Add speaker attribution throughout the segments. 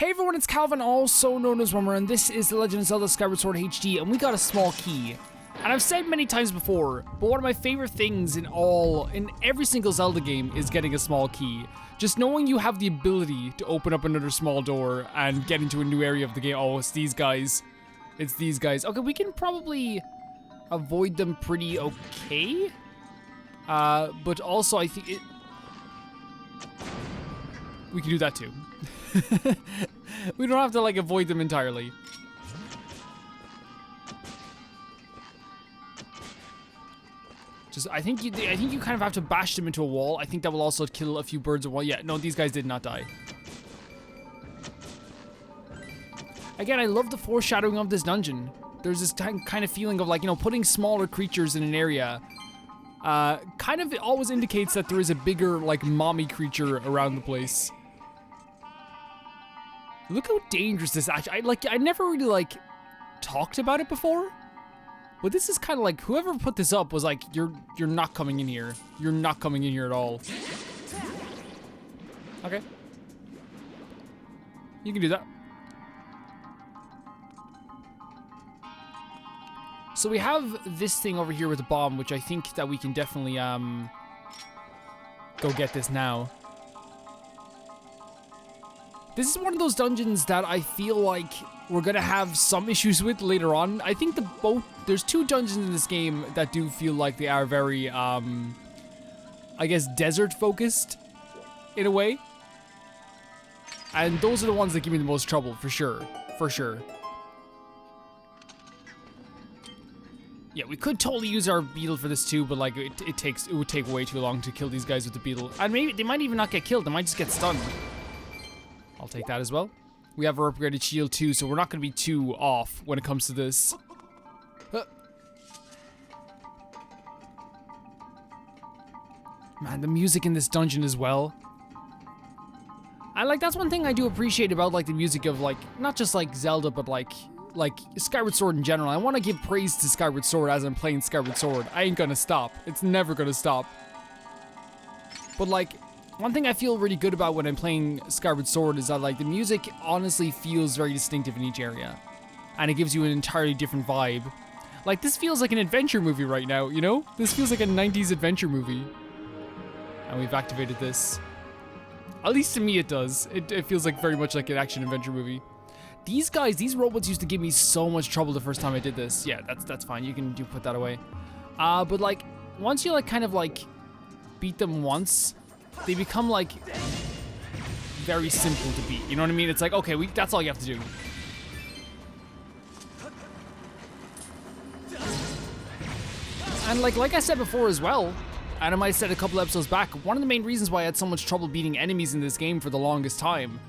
Speaker 1: Hey everyone, it's Calvin, also known as Rummer, and this is The Legend of Zelda Skyward Sword HD, and we got a small key. And I've said many times before, but one of my favorite things in every single Zelda game is getting a small key. Just knowing you have the ability to open up another small door and get into a new area of the game. Oh, it's these guys. It's these guys. Okay, we can probably avoid them pretty okay. But also I think we can do that too. We don't have to like avoid them entirely. Just I think you kind of have to bash them into a wall. I think that will also kill a few birds of one. Yeah, no, these guys did not die. Again, I love the foreshadowing of this dungeon. There's this kind of feeling of like, you know, putting smaller creatures in an area kind of always indicates that there is a bigger like mommy creature around the place. Look how dangerous this actually, I never really like talked about it before, but this is kind of like, whoever put this up was like, you're not coming in here. You're not coming in here at all. Okay. You can do that. So we have this thing over here with the bomb, which I think that we can definitely go get this now. This is one of those dungeons that I feel like we're gonna have some issues with later on. I think there's two dungeons in this game that do feel like they are very, I guess, desert focused in a way. And those are the ones that give me the most trouble, for sure, for sure. Yeah, we could totally use our beetle for this too, but like it would take way too long to kill these guys with the beetle. And maybe they might even not get killed, they might just get stunned. I'll take that as well. We have our upgraded shield too, so we're not going to be too off when it comes to this. Man, the music in this dungeon as well. And like, that's one thing I do appreciate about like the music of like, not just like Zelda, but like Skyward Sword in general. I want to give praise to Skyward Sword as I'm playing Skyward Sword. I ain't gonna stop. It's never gonna stop. But like, one thing I feel really good about when I'm playing Skyward Sword is that like the music honestly feels very distinctive in each area. And it gives you an entirely different vibe. Like, this feels like an adventure movie right now, you know? This feels like a 90s adventure movie. And we've activated this. At least to me it does. It feels like very much like an action adventure movie. These guys, these robots used to give me so much trouble the first time I did this. Yeah, that's fine. You can put that away. But like, once you like kind of like beat them once, they become like very simple to beat. You know what I mean? It's like, okay, that's all you have to do. And like I said before as well, and I might have said a couple episodes back, one of the main reasons why I had so much trouble beating enemies in this game for the longest time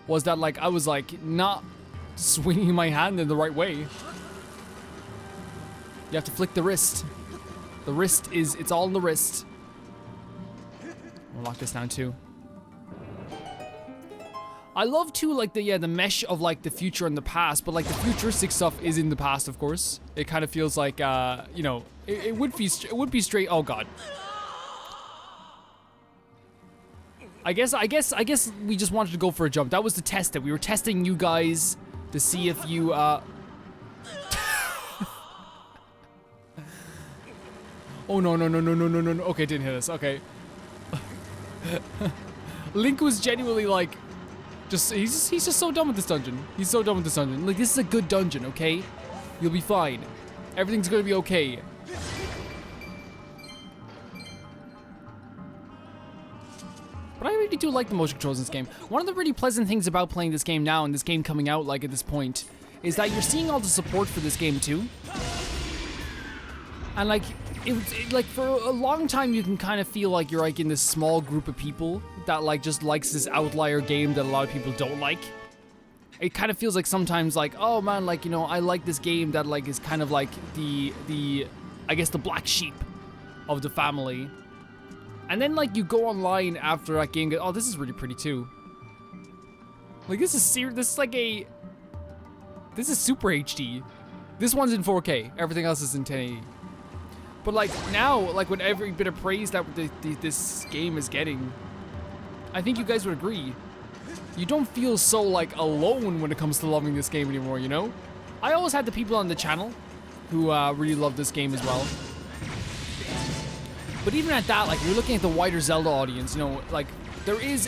Speaker 1: was that like I was like not swinging my hand in the right way. You have to flick the wrist. The wrist it's all in the wrist. I'll lock this down too. I love too like the mesh of like the future and the past, but like the futuristic stuff is in the past, of course. It kind of feels like you know, it would be straight. Oh god. I guess we just wanted to go for a jump. That was the test. We were testing you guys to see if you oh no. Okay, it didn't hit us. Okay. Link was genuinely like, he's just so done with this dungeon. He's so done with this dungeon. Like, this is a good dungeon, okay? You'll be fine. Everything's gonna be okay. But I really do like the motion controls in this game. One of the really pleasant things about playing this game now and this game coming out like at this point is that you're seeing all the support for this game too. And like, like for a long time you can kind of feel like you're like in this small group of people that like just likes this outlier game that a lot of people don't like. It kind of feels like sometimes like, oh man, like, you know, I like this game that like is kind of like the I guess the black sheep of the family. And then like you go online after that game, oh, this is really pretty too. Like, this is super HD. This one's in 4K. Everything else is in 1080. But like now, like with every bit of praise that this game is getting, I think you guys would agree you don't feel so like alone when it comes to loving this game anymore, you know? I always had the people on the channel who really love this game as well. But even at that, like, you're looking at the wider Zelda audience, you know, like, there is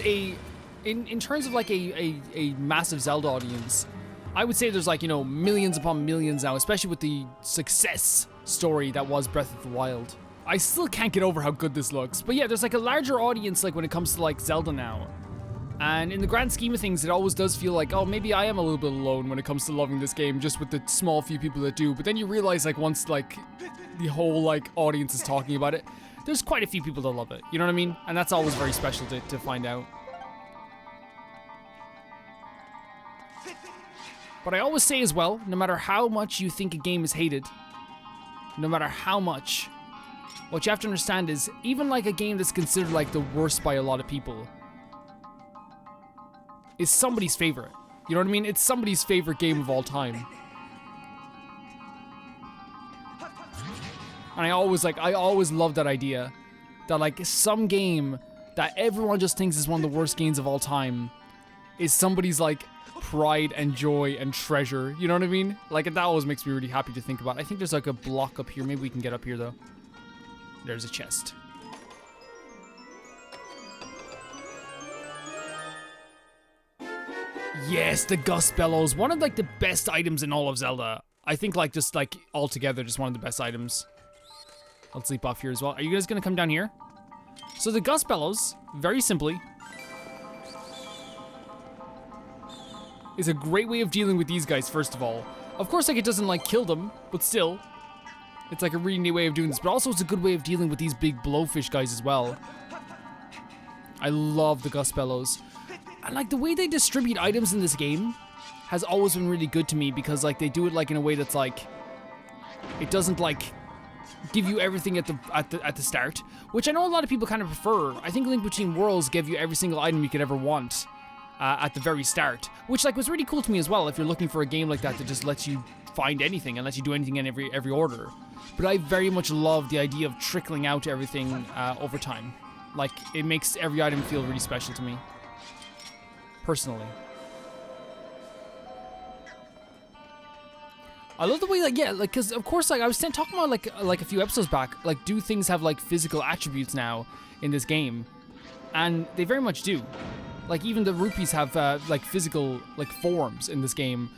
Speaker 1: in terms of like a massive Zelda audience, I would say there's like, you know, millions upon millions now, especially with the success story that was Breath of the Wild. I still can't get over how good this looks. But yeah, there's like a larger audience like when it comes to like Zelda now. And in the grand scheme of things, it always does feel like, oh, maybe I am a little bit alone when it comes to loving this game, just with the small few people that do. But then you realize, like, once like the whole like audience is talking about it, there's quite a few people that love it. You know what I mean? And that's always very special to find out. But I always say as well, no matter how much you think a game is hated, no matter how much, what you have to understand is, even like a game that's considered like the worst by a lot of people, is somebody's favorite. You know what I mean? It's somebody's favorite game of all time. And I always love that idea, that like some game that everyone just thinks is one of the worst games of all time is somebody's like pride and joy and treasure. You know what I mean? Like, that always makes me really happy to think about. I think there's like a block up here. Maybe we can get up here though. There's a chest. Yes, the gust bellows. One of like the best items in all of Zelda. I think like just like altogether, just one of the best items. I'll sleep off here as well. Are you guys gonna come down here? So the gust bellows, very simply, is a great way of dealing with these guys, first of all. Of course, like, it doesn't like kill them, but still, it's like a really neat way of doing this. But also it's a good way of dealing with these big blowfish guys as well. I love the gust bellows. And like the way they distribute items in this game has always been really good to me, because like they do it like in a way that's like, it doesn't like give you everything at the start, which I know a lot of people kind of prefer. I think Link Between Worlds gave you every single item you could ever want at the very start, which like was really cool to me as well, if you're looking for a game like that that just lets you find anything and lets you do anything in every order. But I very much love the idea of trickling out everything over time. Like, it makes every item feel really special to me, personally. I love the way, like, yeah, like, because of course, like, I was talking about like a few episodes back, like, do things have like physical attributes now in this game? And they very much do. Like, even the rupees have like physical like forms in this game.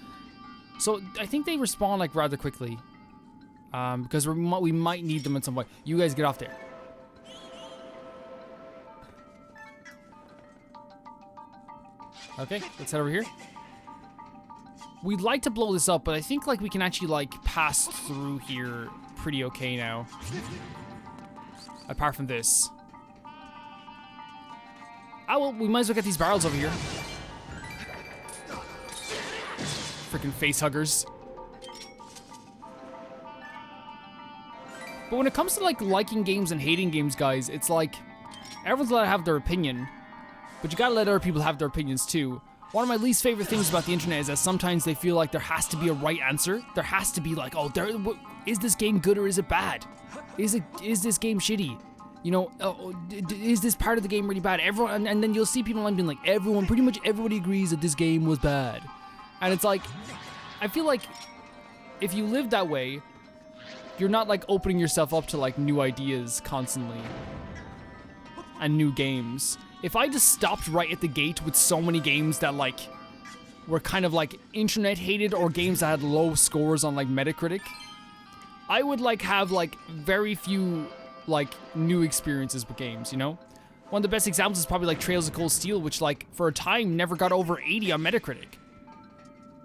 Speaker 1: So I think they respawn like rather quickly, because we might need them in some way. You guys get off there. Okay, let's head over here. We'd like to blow this up, but I think like we can actually like pass through here pretty okay now. Apart from this. Ah, well, we might as well get these barrels over here. Freaking face huggers. But when it comes to like liking games and hating games, guys, it's like everyone's allowed to have their opinion, but you gotta let other people have their opinions too. One of my least favorite things about the internet is that sometimes they feel like there has to be a right answer. There has to be like, oh, is this game good or is it bad? Is this game shitty? You know, is this part of the game really bad? Everyone, and then you'll see people online being like, pretty much everybody agrees that this game was bad. And it's like, I feel like if you live that way, you're not like opening yourself up to like new ideas constantly and new games. If I just stopped right at the gate with so many games that like were kind of like internet hated, or games that had low scores on like Metacritic, I would like have like very few like new experiences with games, you know? One of the best examples is probably like Trails of Cold Steel, which like for a time never got over 80 on Metacritic.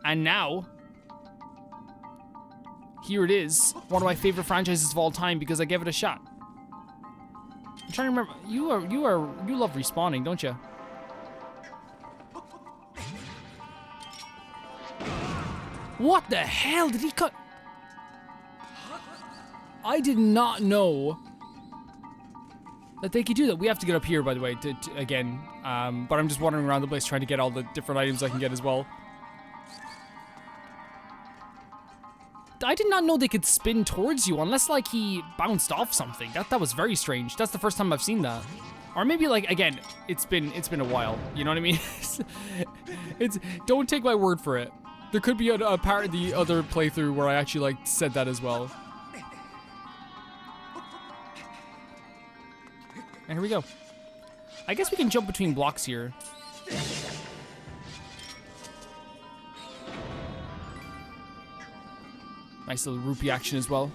Speaker 1: And now, here it is, one of my favorite franchises of all time because I gave it a shot. I'm trying to remember, you love respawning, don't you? What the hell did he cut? I did not know that they could do that. We have to get up here, by the way, again. But I'm just wandering around the place trying to get all the different items I can get as well. I did not know they could spin towards you unless like he bounced off something. That was very strange. That's the first time I've seen that. Or maybe like, again, it's been a while. You know what I mean? Don't take my word for it. There could be a part of the other playthrough where I actually like said that as well. And here we go. I guess we can jump between blocks here. Nice little rupee action as well.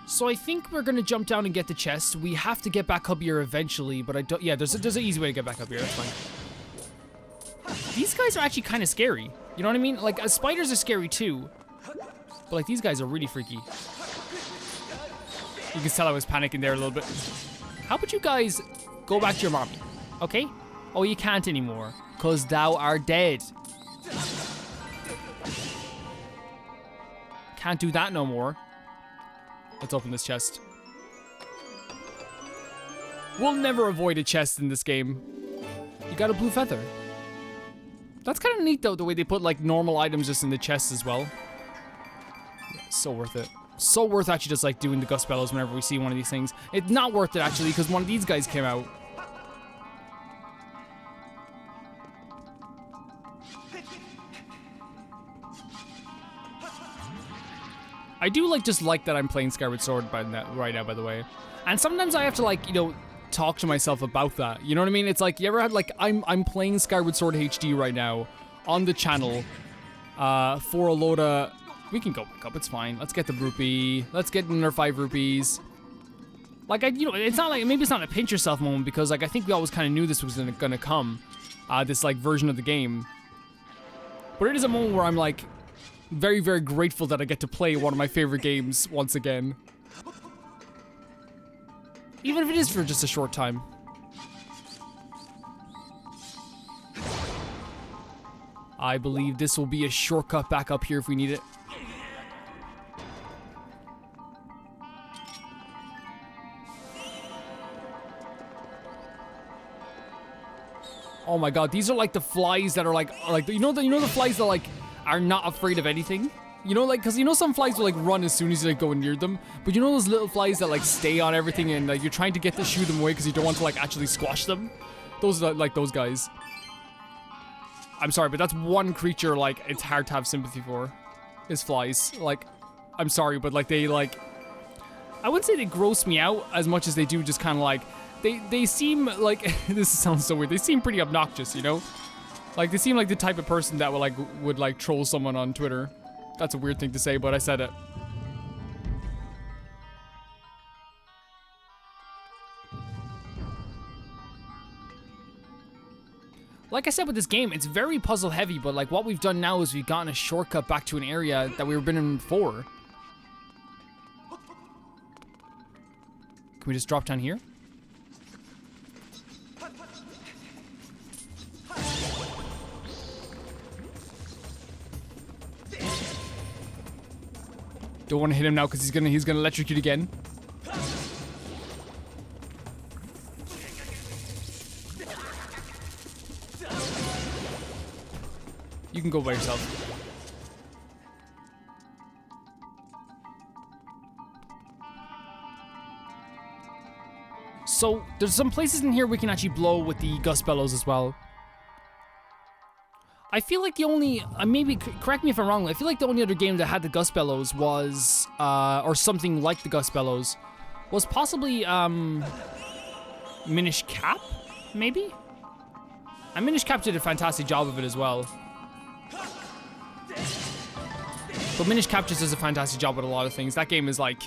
Speaker 1: So I think we're gonna jump down and get the chest. We have to get back up here eventually, but I don't. Yeah, there's an easy way to get back up here. That's fine. These guys are actually kind of scary. You know what I mean? Like spiders are scary too, but like these guys are really freaky. You can tell I was panicking there a little bit. How about you guys go back to your mommy? Okay? Oh, you can't anymore, cause thou art dead. Can't do that no more. Let's open this chest. We'll never avoid a chest in this game. You got a blue feather. That's kind of neat though, the way they put like normal items just in the chest as well. Yeah, so worth it. So worth actually just like doing the gust bellows whenever we see one of these things. It's not worth it actually because one of these guys came out. I do like just like that I'm playing Skyward Sword right now, by the way. And sometimes I have to like, you know, talk to myself about that. You know what I mean? It's like, you ever had like, I'm playing Skyward Sword HD right now on the channel for a load of... We can go back up, it's fine. Let's get the rupee. Let's get another 5 rupees. Like, you know, it's not like, maybe it's not a pinch yourself moment because like, I think we always kind of knew this was gonna come. This like version of the game. But it is a moment where I'm like, very, very grateful that I get to play one of my favorite games once again. Even if it is for just a short time. I believe this will be a shortcut back up here if we need it. Oh my god, these are like the flies that are like you know the flies that like are not afraid of anything? You know, like, because you know some flies will like run as soon as you like go near them, but you know those little flies that like stay on everything and like you're trying to get to shoo them away because you don't want to like actually squash them? Those are like those guys. I'm sorry, but that's one creature like it's hard to have sympathy for, is flies. Like, I'm sorry, but like they like, I wouldn't say they gross me out as much as they do just kind of like, they seem like, this sounds so weird, they seem pretty obnoxious, you know? Like, they seem like the type of person that would like troll someone on Twitter. That's a weird thing to say, but I said it. Like I said with this game, it's very puzzle heavy, but like what we've done now is we've gotten a shortcut back to an area that we've been in before. Can we just drop down here? Don't want to hit him now because he's gonna electrocute again. You can go by yourself. So there's some places in here we can actually blow with the gust bellows as well. I feel like the only, maybe correct me if I'm wrong, I feel like the only other game that had the gust bellows was, or something like the gust bellows, was possibly, Minish Cap, maybe? And Minish Cap did a fantastic job of it as well. But Minish Cap just does a fantastic job with a lot of things. That game is like,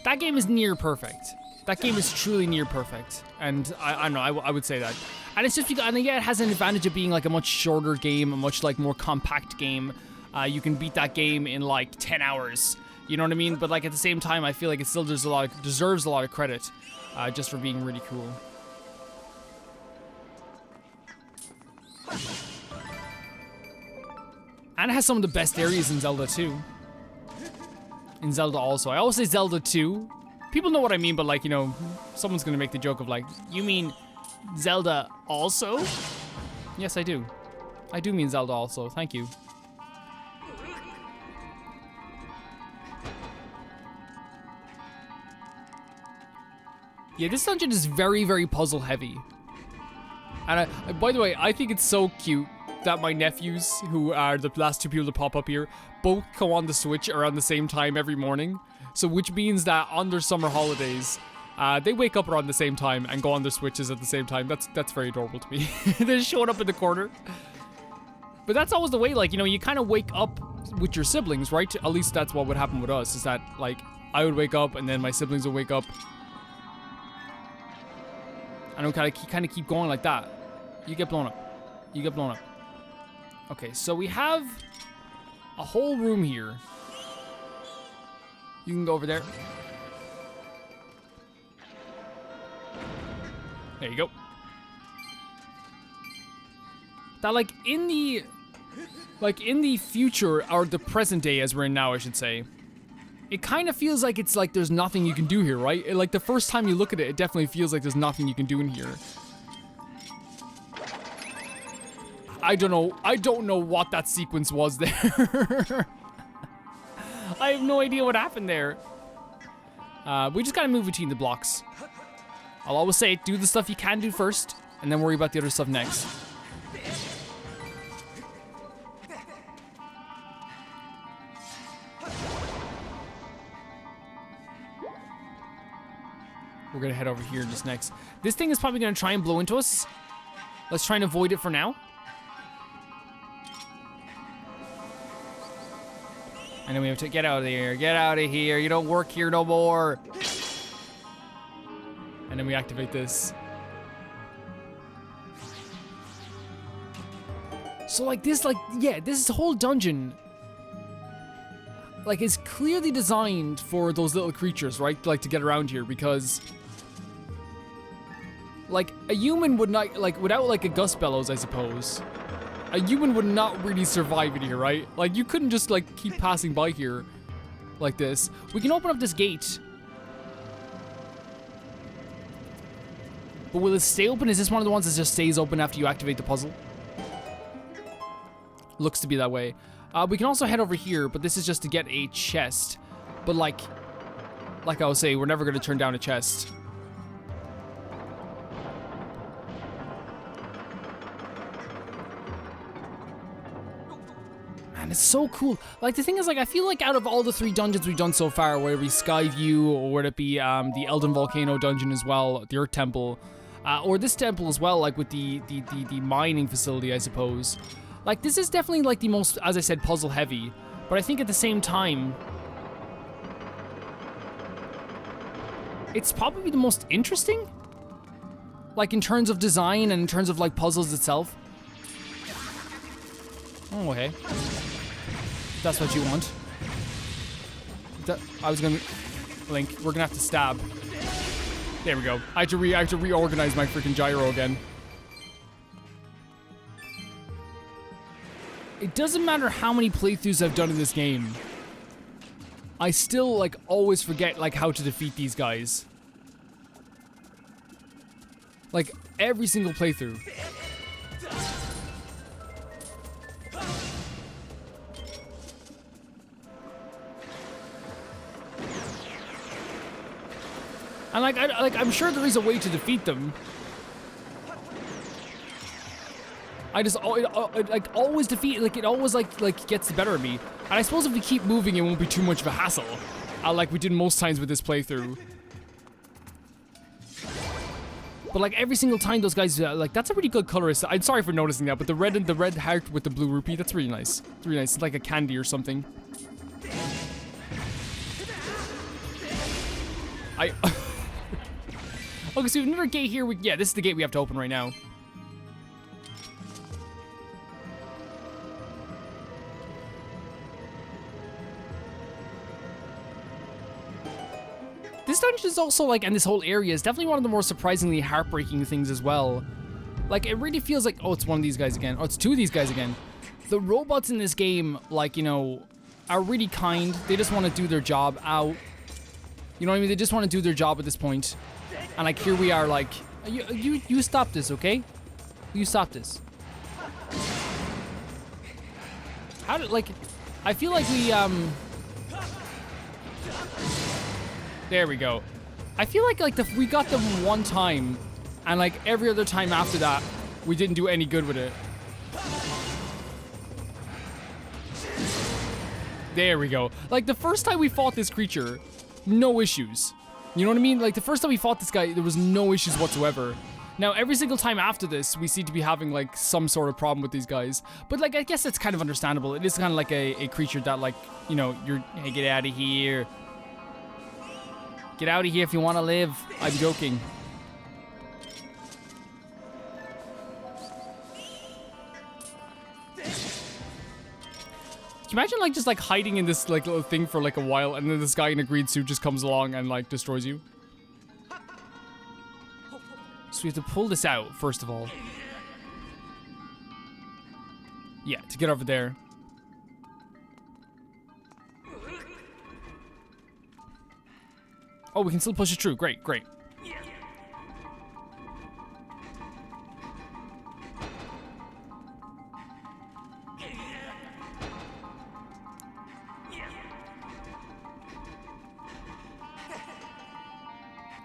Speaker 1: that game is near perfect. That game is truly near perfect. And I don't know, I would say that. And it's just because, and yeah, it has an advantage of being like a much shorter game, a much like more compact game. You can beat that game in like 10 hours. You know what I mean? But like at the same time, I feel like it still deserves a lot of credit, just for being really cool. And it has some of the best areas in Zelda too. In Zelda also. I always say Zelda 2. People know what I mean, but like, you know, someone's gonna make the joke of like, you mean Zelda also? Yes, I do. I do mean Zelda also. Thank you. Yeah, this dungeon is very, very puzzle heavy. And by the way, I think it's so cute that my nephews, who are the last two people to pop up here, both go on the Switch around the same time every morning. So which means that on their summer holidays, they wake up around the same time and go on their Switches at the same time. That's very adorable to me. They're just showing up in the corner. But that's always the way, like, you know, you kind of wake up with your siblings, right? At least that's what would happen with us, is that, like, I would wake up and then my siblings would wake up. And it would kind of keep going like that. You get blown up. You get blown up. Okay, so we have a whole room here. You can go over there. There you go. That, like, in the future, or the present day as we're in now, I should say, it kind of feels like it's like there's nothing you can do here, right? Like, the first time you look at it, it definitely feels like there's nothing you can do in here. I don't know what that sequence was there. I have no idea what happened there. We just gotta move between the blocks. I'll always say, do the stuff you can do first, and then worry about the other stuff next. We're gonna head over here just next. This thing is probably gonna try and blow into us. Let's try and avoid it for now. And then we have to get out of here. Get out of here. You don't work here no more. And then we activate this. So like this, like, yeah, this whole dungeon, like, is clearly designed for those little creatures, right? Like, to get around here, because like a human would not, like, without like a gust bellows, I suppose, a human would not really survive in here, right? Like, you couldn't just like keep passing by here like this. We can open up this gate. But will it stay open? Is this one of the ones that just stays open after you activate the puzzle? Looks to be that way. We can also head over here, but this is just to get a chest. But like I was saying, we're never going to turn down a chest. Man, it's so cool. Like, the thing is, like, I feel like out of all the 3 dungeons we've done so far, whether it be Skyview, or whether it be the Elden Volcano dungeon as well, the Earth Temple, or this temple as well, like with the mining facility, I suppose. Like, this is definitely like the most, as I said, puzzle heavy. But I think at the same time, it's probably the most interesting. Like, in terms of design and in terms of like puzzles itself. Oh, okay. That's what you want. I was gonna... Link, we're gonna have to stab. There we go. I have to reorganize my freaking gyro again. It doesn't matter how many playthroughs I've done in this game. I still, like, always forget, like, how to defeat these guys. Like, every single playthrough. And I'm sure there is a way to defeat them. I just like always defeat, like, it always like gets the better of me. And I suppose if we keep moving, it won't be too much of a hassle, like we did most times with this playthrough. But like every single time those guys, like, that's a really good color. I'm sorry for noticing that, but the red heart with the blue rupee, that's really nice. It's really nice. It's like a candy or something. Okay, so we have another gate here. Yeah, this is the gate we have to open right now. This dungeon is also, like, and this whole area is definitely one of the more surprisingly heartbreaking things as well. Like, it really feels like, oh, it's one of these guys again. Oh, it's 2 of these guys again. The robots in this game, like, you know, are really kind. They just want to do their job out. You know what I mean? They just want to do their job at this point. And, like, here we are, like, you stop this, okay? You stop this. How did, like, I feel like we, there we go. I feel like we got them one time, and like every other time after that, we didn't do any good with it. There we go. Like the first time we fought this creature, no issues. You know what I mean? Like the first time we fought this guy, there was no issues whatsoever. Now every single time after this, we seem to be having like some sort of problem with these guys. But like I guess that's kind of understandable. It is kind of like a creature that like, you know, hey, get out of here. Get out of here if you want to live. I'm joking. Can you imagine like just like hiding in this like little thing for like a while, and then this guy in a green suit just comes along and like destroys you? So we have to pull this out first of all. Yeah, to get over there. Oh, we can still push it through. Great, great.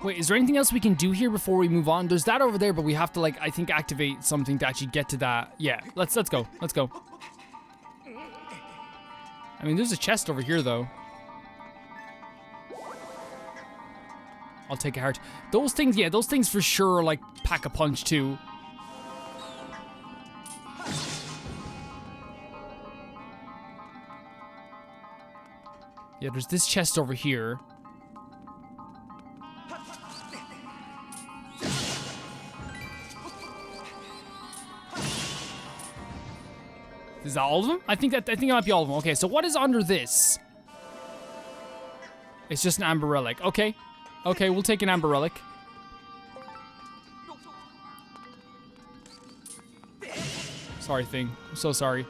Speaker 1: Wait, is there anything else we can do here before we move on? There's that over there, but we have to like, I think, activate something to actually get to that. Yeah, let's go. Let's go. I mean, there's a chest over here though. I'll take a heart. Those things, yeah, those things for sure like pack a punch too. Yeah, there's this chest over here. Is that all of them? I think it might be all of them. Okay, so what is under this? It's just an amber relic. Okay. Okay, we'll take an amber relic. Sorry, thing. I'm so sorry.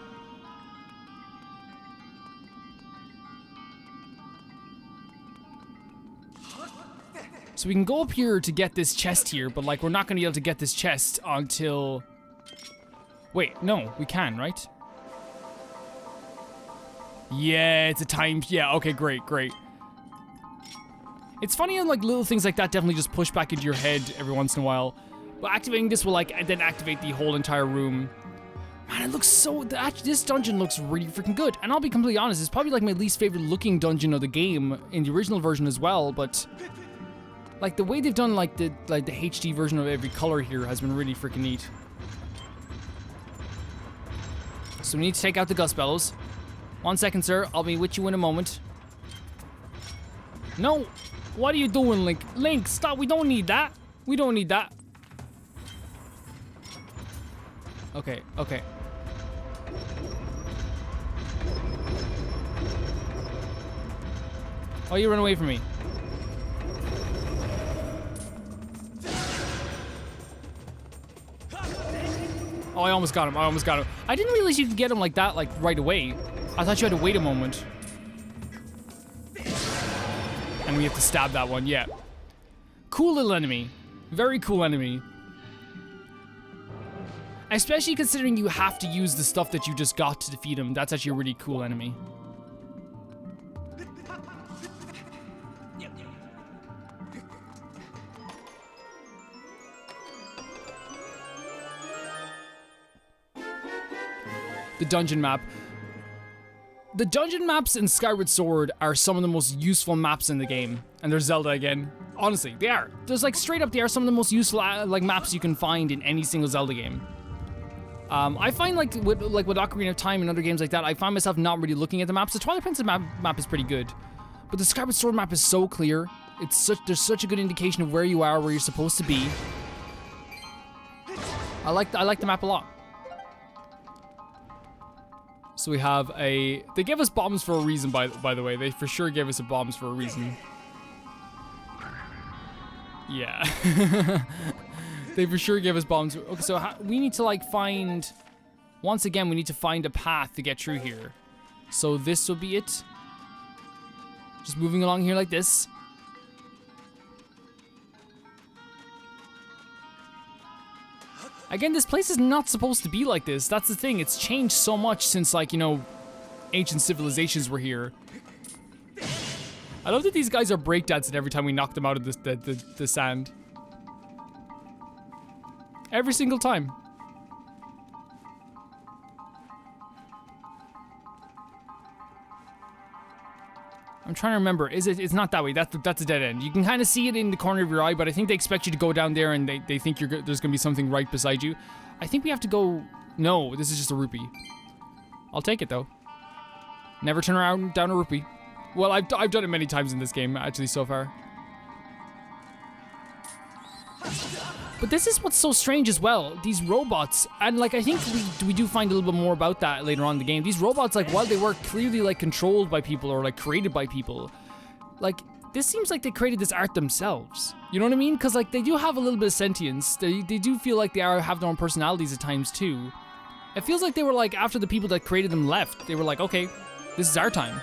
Speaker 1: So we can go up here to get this chest here, but like we're not gonna be able to get this chest until... Wait, no, we can, right? Yeah, it's a time... Yeah, okay, great, great. It's funny how like little things like that definitely just push back into your head every once in a while. But activating this will like then activate the whole entire room. Man, it looks so... This dungeon looks really freaking good. And I'll be completely honest, it's probably like my least favorite looking dungeon of the game in the original version as well, but... Like the way they've done like the HD version of every color here has been really freaking neat. So we need to take out the gust bellows. 1 second, sir. I'll be with you in a moment. No! What are you doing, Link? Link, stop! We don't need that! We don't need that. Okay, okay. Oh, you run away from me. Oh, I almost got him. I almost got him. I didn't realize you could get him like that, like, right away. I thought you had to wait a moment. And we have to stab that one, yeah. Cool little enemy. Very cool enemy. Especially considering you have to use the stuff that you just got to defeat him. That's actually a really cool enemy. The dungeon map. The dungeon maps in Skyward Sword are some of the most useful maps in the game. And there's Zelda again. Honestly, they are. There's like straight up, they are some of the most useful like maps you can find in any single Zelda game. I find like with Ocarina of Time and other games like that, I find myself not really looking at the maps. The Twilight Princess map is pretty good, but the Skyward Sword map is so clear. There's such a good indication of where you are, where you're supposed to be. I like the map a lot. So we have a... They gave us bombs for a reason, by the way. They for sure gave us bombs for a reason. Yeah. They for sure gave us bombs. Okay, so we need to, like, find... Once again, we need to find a path to get through here. So this will be it. Just moving along here like this. Again, this place is not supposed to be like this. That's the thing. It's changed so much since, like, you know, ancient civilizations were here. I love that these guys are breakdancing every time we knock them out of the sand. Every single time. I'm trying to remember. It's not that way. That's a dead end. You can kind of see it in the corner of your eye, but I think they expect you to go down there and they think there's going to be something right beside you. I think we have to go... No, this is just a rupee. I'll take it, though. Never turn around down a rupee. Well, I've done it many times in this game, actually, so far. But this is what's so strange as well. These robots, and like I think we do find a little bit more about that later on in the game. These robots, like while they were clearly like controlled by people or like created by people, like this seems like they created this art themselves. You know what I mean? Because like they do have a little bit of sentience. They do feel like they have their own personalities at times too. It feels like they were like after the people that created them left, they were like, okay, this is our time.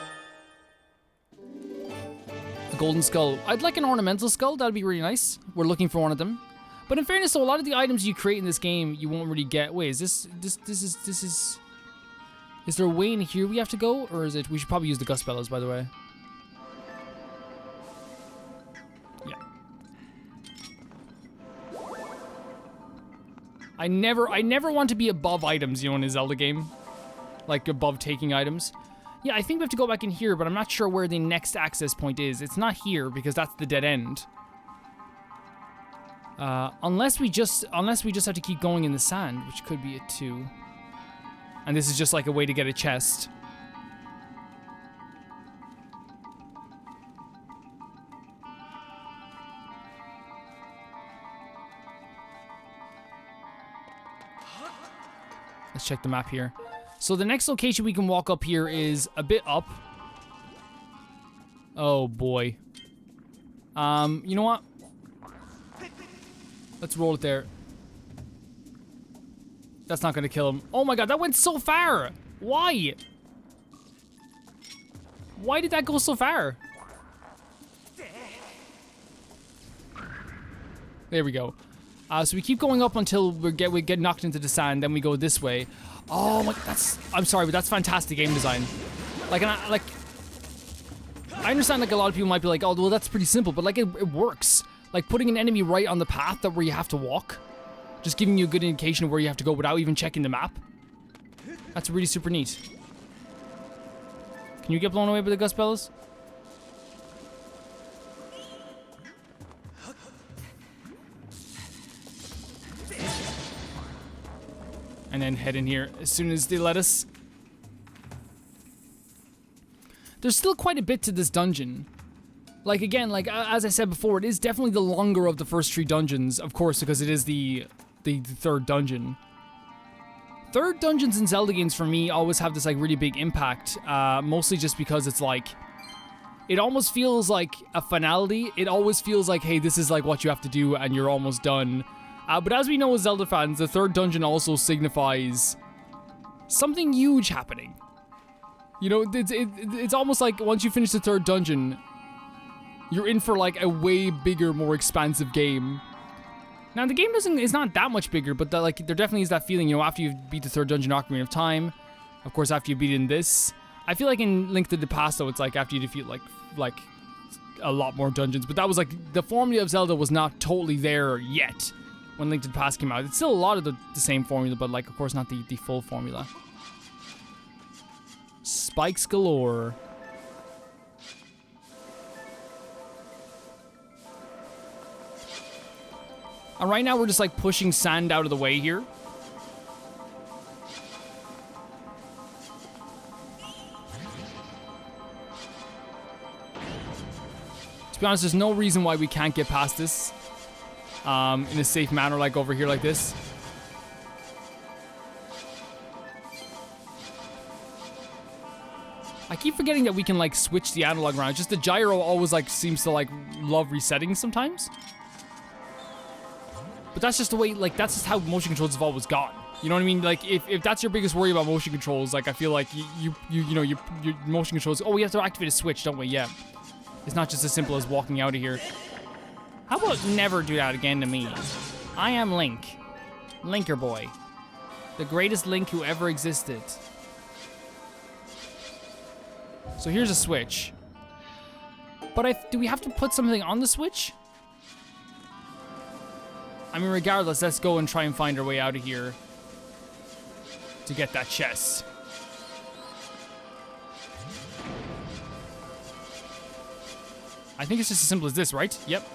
Speaker 1: A golden skull. I'd like an ornamental skull. That'd be really nice. We're looking for one of them. But in fairness, though, a lot of the items you create in this game, you won't really get. Wait, is this? Is there a way in here we have to go, or is it? We should probably use the gust bellows, by the way. Yeah. I never want to be above items, you know, in a Zelda game, like above taking items. Yeah, I think we have to go back in here, but I'm not sure where the next access point is. It's not here because that's the dead end. Unless we just have to keep going in the sand, which could be it too. And this is just like a way to get a chest. Let's check the map here. So the next location we can walk up here is a bit up. Oh boy. You know what? Let's roll it there. That's not gonna kill him. Oh my god, that went so far! Why? Why did that go so far? There we go. So we keep going up until we get knocked into the sand, then we go this way. Oh my, I'm sorry, but that's fantastic game design. Like, I understand like a lot of people might be like, oh, well that's pretty simple, but like it works. Like putting an enemy right on the path where you have to walk. Just giving you a good indication of where you have to go without even checking the map. That's really super neat. Can you get blown away by the gust bellows? And then head in here as soon as they let us. There's still quite a bit to this dungeon. Like, again, like, as I said before, it is definitely the longer of the first 3 dungeons, of course, because it is the third dungeon. Third dungeons in Zelda games, for me, always have this, like, really big impact, mostly just because it's, like, it almost feels like a finality. It always feels like, hey, this is, like, what you have to do, and you're almost done. But as we know as Zelda fans, the third dungeon also signifies something huge happening. You know, it's almost like once you finish the third dungeon, you're in for like a way bigger, more expansive game. Now the game is not that much bigger, but there definitely is that feeling, you know, after you beat the third dungeon Ocarina of Time, of course after you beat it in this. I feel like in Link to the Past though, it's like after you defeat like a lot more dungeons, but that was like, the formula of Zelda was not totally there yet when Link to the Past came out. It's still a lot of the same formula, but like of course not the full formula. Spikes galore. And right now we're just like pushing sand out of the way here. To be honest, there's no reason why we can't get past this in a safe manner, like over here like this. I keep forgetting that we can like switch the analog around. Just the gyro always like seems to like love resetting sometimes. But that's just the way, like, that's just how motion controls have always gone. You know what I mean? Like, if that's your biggest worry about motion controls, like, I feel like you know, your motion controls, oh, we have to activate a switch, don't we? Yeah. It's not just as simple as walking out of here. How about never do that again to me? I am Link. Linker boy. The greatest Link who ever existed. So here's a switch. But do we have to put something on the Switch? I mean, regardless, let's go and try and find our way out of here to get that chest. I think it's just as simple as this, right? Yep.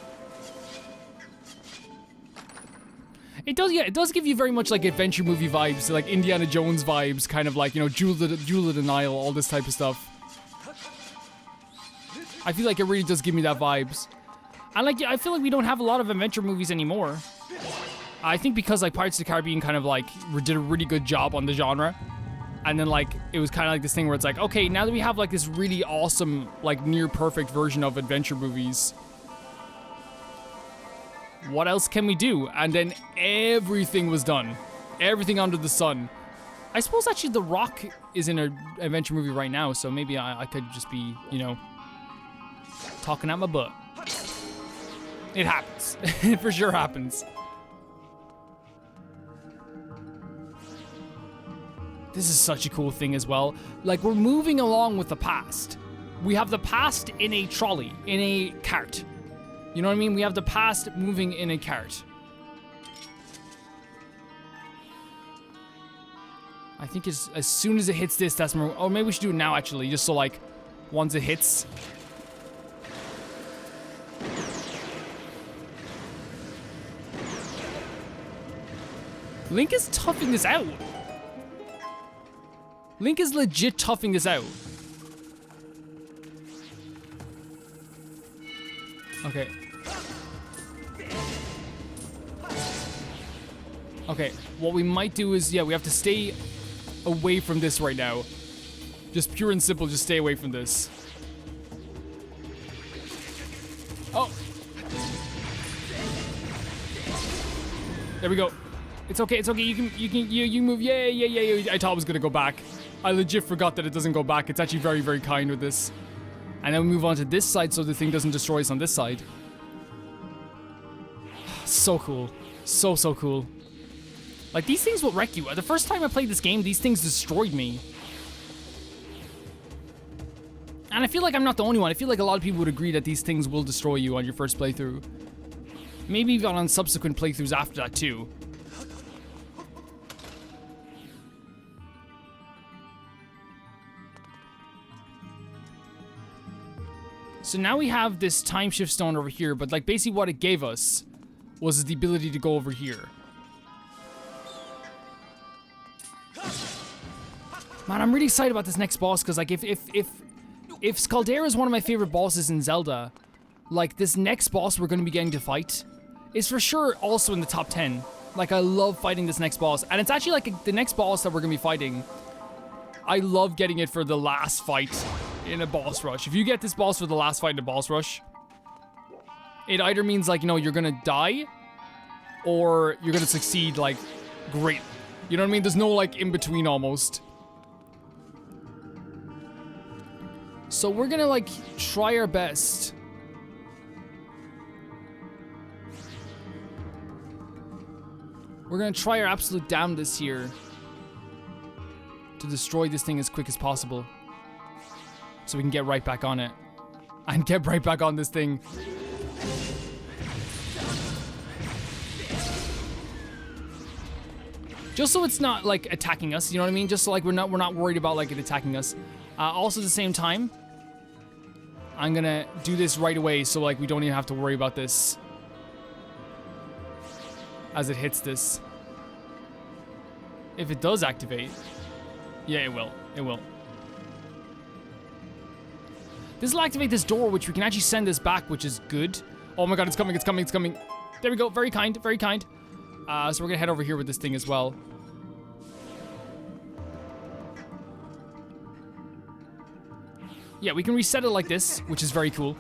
Speaker 1: It does, yeah, it does give you very much like adventure movie vibes, like Indiana Jones vibes, kind of like, you know, Jewel of the Nile, all this type of stuff. I feel like it really does give me that vibes. And like, I feel like we don't have a lot of adventure movies anymore. I think because like Pirates of the Caribbean kind of like did a really good job on the genre. And then like, it was kind of like this thing where it's like, okay, now that we have like this really awesome, like near perfect version of adventure movies, what else can we do? And then everything was done. Everything under the sun. I suppose actually The Rock is in an adventure movie right now, so maybe I could just be, you know, talking out my butt. It happens. It for sure happens. This is such a cool thing as well. Like, we're moving along with the past. We have the past in a trolley, in a cart. You know what I mean? We have the past moving in a cart. I think as soon as it hits this, that's more... Oh, maybe we should do it now, actually. Just so, like, once it hits... Link is toughing this out. Link is legit toughing this out. Okay. Okay, what we might do is, yeah, we have to stay away from this right now. Just pure and simple, just stay away from this. Oh. There we go. It's okay, it's okay. You move. Yeah. I thought it was gonna go back. I legit forgot that it doesn't go back. It's actually very, very kind with this. And then we move on to this side so the thing doesn't destroy us on this side. So cool. So cool. Like, these things will wreck you. The first time I played this game, these things destroyed me. And I feel like I'm not the only one. I feel like a lot of people would agree that these things will destroy you on your first playthrough. Maybe even on subsequent playthroughs after that too. So now we have this time shift stone over here, but like basically what it gave us was the ability to go over here. Man, I'm really excited about this next boss because like if Scaldera is one of my favorite bosses in Zelda, like this next boss we're going to be getting to fight is for sure also in the top 10. Like, I love fighting this next boss, and it's actually like the next boss that we're going to be fighting. I love getting it for the last fight in a boss rush. If you get this boss for the last fight in a boss rush, it either means like, you know, you're gonna die or you're gonna succeed like great. You know what I mean? There's no like in between almost. So we're gonna like try our best. We're gonna try our absolute damnedest here to destroy this thing as quick as possible. So we can get right back on it. And get right back on this thing. Just so it's not like attacking us, you know what I mean? Just so like we're not worried about like it attacking us. Also at the same time, I'm gonna do this right away so like we don't even have to worry about this as it hits this. If it does activate, yeah, it will. It will. This will activate this door, which we can actually send this back, which is good. Oh my god, it's coming, it's coming, it's coming. There we go, very kind, very kind. So we're gonna head over here with this thing as well. Yeah, we can reset it like this, which is very cool.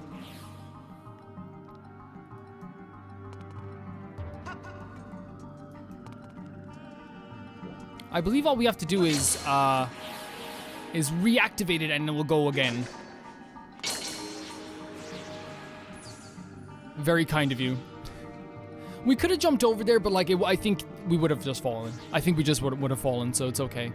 Speaker 1: I believe all we have to do is reactivate it and it will go again. Very kind of you. We could have jumped over there, but like, I think we would have just fallen. I think we just would have fallen, so it's okay.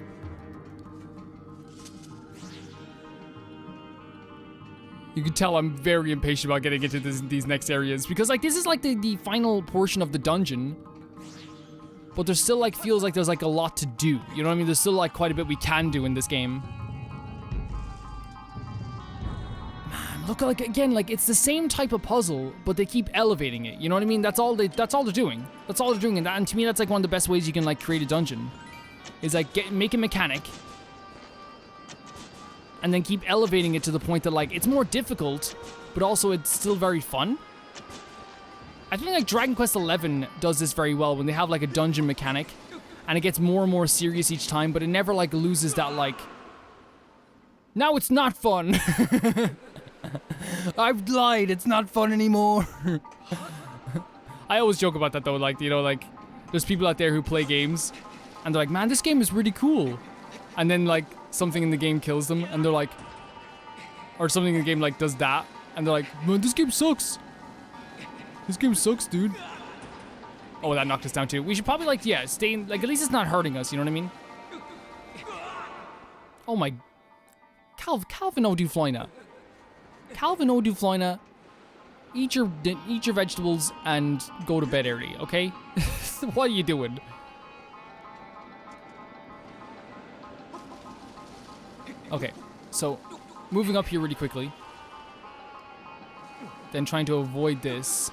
Speaker 1: You can tell I'm very impatient about getting into these next areas because like this is like the final portion of the dungeon, but there still like feels like there's like a lot to do. You know what I mean? There's still like quite a bit we can do in this game. Man, look, like again, like it's the same type of puzzle, but they keep elevating it. You know what I mean? That's all they're doing. That's all they're doing, and to me, that's like one of the best ways you can like create a dungeon, is like make a mechanic. And then keep elevating it to the point that, like, it's more difficult, but also it's still very fun. I think, like, Dragon Quest XI does this very well when they have, like, a dungeon mechanic, and it gets more and more serious each time, but it never, like, loses that, like, now it's not fun. I've lied, it's not fun anymore. I always joke about that, though, like, you know, like, there's people out there who play games, and they're like, man, this game is really cool. And then, like, something in the game kills them, and they're like, or something in the game, like, does that, and they're like, man, this game sucks. This game sucks, dude. Oh, that knocked us down, too. We should probably, like, yeah, stay in, like, at least it's not hurting us, you know what I mean? Oh, my... Calvin O'Dufloina. Calvin O'Dufloina, eat your vegetables and go to bed early, okay? What are you doing? Okay, so moving up here really quickly, then trying to avoid this.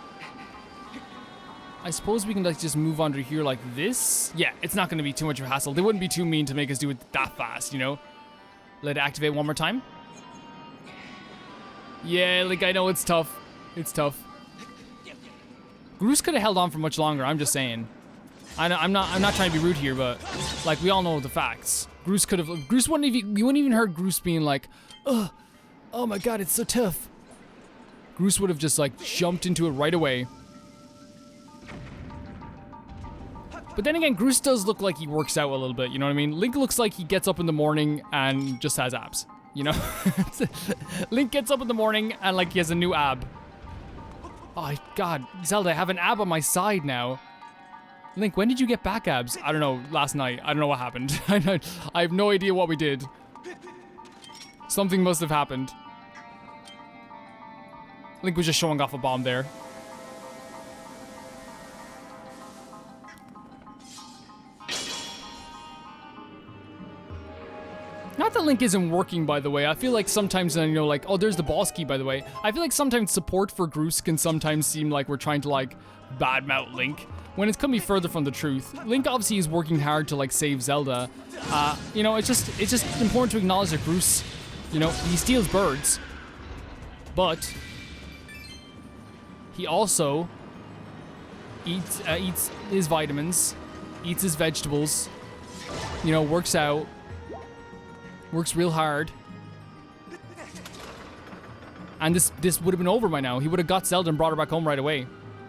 Speaker 1: I suppose we can like just move under here like this. Yeah, it's not going to be too much of a hassle. They wouldn't be too mean to make us do it that fast, you know? Let it activate one more time. Yeah, like I know it's tough. It's tough. Groose could have held on for much longer. I'm just saying. I'm not trying to be rude here, but like we all know the facts. Groose wouldn't even, you wouldn't even heard Groose being like, oh my god, it's so tough. Groose would have just like jumped into it right away. But then again, Groose does look like he works out a little bit, you know what I mean? Link looks like he gets up in the morning and just has abs, you know? Link gets up in the morning and like he has a new ab. Oh god, Zelda, I have an ab on my side now. Link, when did you get back abs? I don't know, last night. I don't know what happened. I have no idea what we did. Something must have happened. Link was just showing off a bomb there. Not that Link isn't working, by the way. I feel like sometimes, you know, like, oh, there's the boss key, by the way. I feel like sometimes support for Groose can sometimes seem like we're trying to, like, badmouth Link, when it's couldn't be further from the truth. Link obviously is working hard to like save Zelda. You know, it's just important to acknowledge that Groose, you know, he steals birds, but he also eats his vitamins, eats his vegetables, you know, works out, works real hard. And this would have been over by now. He would have got Zelda and brought her back home right away.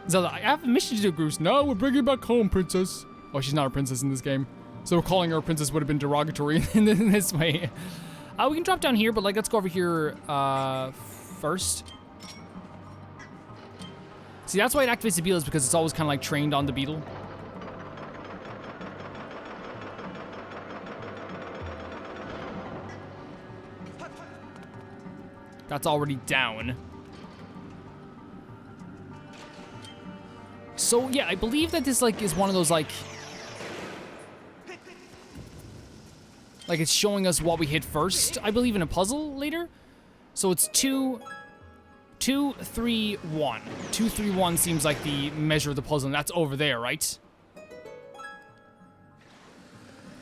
Speaker 1: Zelda, I have a mission to do, Groose. No, we're bringing you back home, princess. Oh, she's not a princess in this game. So calling her a princess would have been derogatory in this way. We can drop down here, but like, let's go over here first. See, that's why it activates the beetle, is because it's always kind of like trained on the beetle. That's already down. So yeah, I believe that this like is one of those like it's showing us what we hit first, I believe, in a puzzle later. So it's 2, 3, 1. 2, 3, 1 seems like the measure of the puzzle, and that's over there, right?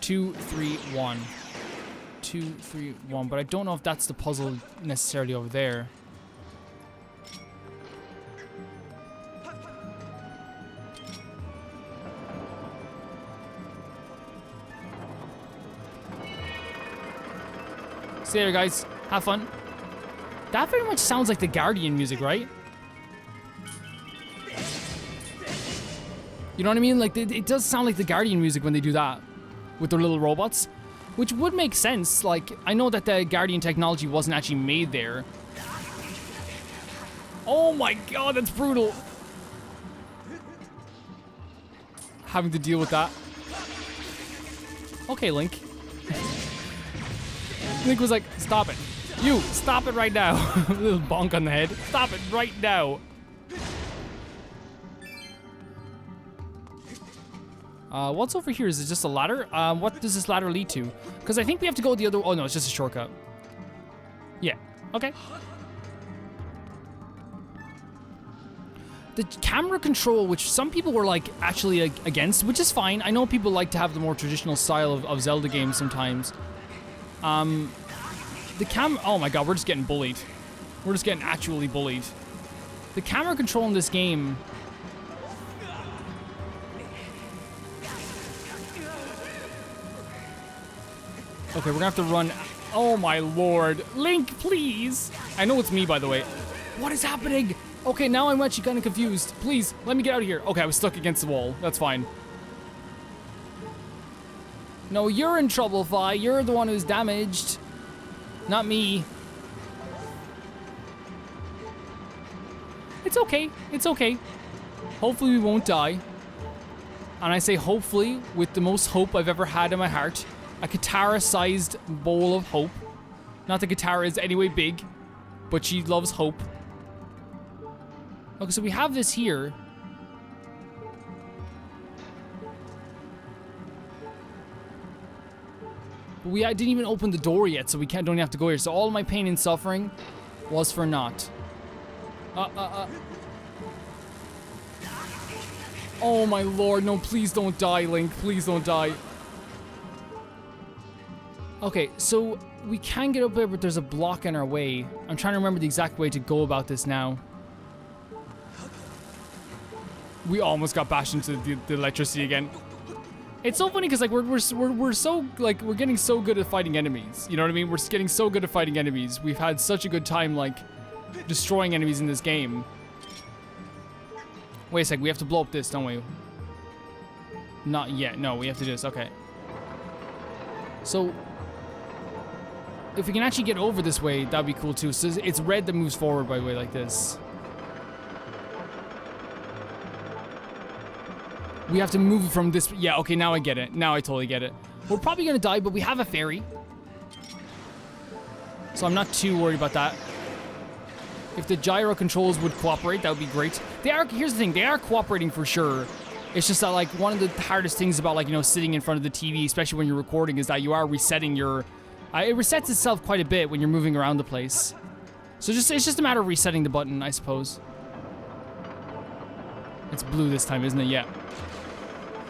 Speaker 1: 2, 3, 1. 2, 3, 1, but I don't know if that's the puzzle necessarily over there. See you later, guys. Have fun. That very much sounds like the Guardian music, right? You know what I mean? Like, it does sound like the Guardian music when they do that with their little robots, which would make sense. Like, I know that the Guardian technology wasn't actually made there. Oh my god, that's brutal. Having to deal with that. Okay, Link. Link was like, stop it. You, stop it right now. A little bonk on the head. Stop it right now. What's over here? Is it just a ladder? What does this ladder lead to? Because I think we have to go the other... Oh, no, it's just a shortcut. Yeah, okay. The camera control, which some people were, like, actually against, which is fine. I know people like to have the more traditional style of Zelda games sometimes. Oh my god, we're just getting bullied. We're just getting actually bullied. The camera control in this game... Okay, we're gonna have to run... Oh my lord. Link, please! I know it's me, by the way. What is happening? Okay, now I'm actually kind of confused. Please, let me get out of here. Okay, I was stuck against the wall. That's fine. No, you're in trouble, Fi. You're the one who's damaged. Not me. It's okay. It's okay. Hopefully we won't die. And I say hopefully with the most hope I've ever had in my heart. A Katara-sized bowl of hope. Not that Katara is anyway big, but she loves hope. Okay, so we have this here. But we didn't even open the door yet, so we don't even have to go here. So all my pain and suffering was for naught. Oh my lord, no, please don't die, Link. Please don't die. Okay, so we can get up there, but there's a block in our way. I'm trying to remember the exact way to go about this now. We almost got bashed into the electricity again. It's so funny because like we're so like we're getting so good at fighting enemies. You know what I mean? We're getting so good at fighting enemies. We've had such a good time like destroying enemies in this game. Wait a sec, we have to blow up this, don't we? Not yet. No, we have to do this. Okay. So if we can actually get over this way, that'd be cool too. So it's red that moves forward by the way, like this. We have to move from this. Yeah, okay, now I get it. Now I totally get it. We're probably gonna die, but we have a fairy. So I'm not too worried about that. If the gyro controls would cooperate, that would be great. They are, here's the thing, they are cooperating for sure. It's just that like one of the hardest things about like, you know, sitting in front of the TV, especially when you're recording, is that you are resetting your, it resets itself quite a bit when you're moving around the place. So it's just a matter of resetting the button, I suppose. It's blue this time, isn't it? Yeah.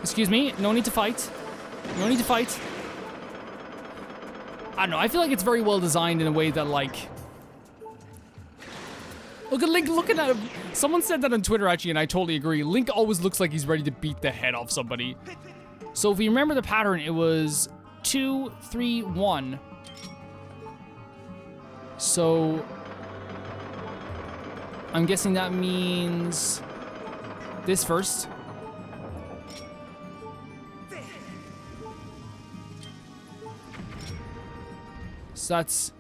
Speaker 1: Excuse me, no need to fight. No need to fight. I don't know, I feel like it's very well designed in a way that like... Look at Link looking at him. Someone said that on Twitter actually, and I totally agree. Link always looks like he's ready to beat the head off somebody. So if you remember the pattern, it was 2, 3, 1. So... I'm guessing that means... this first. So that's...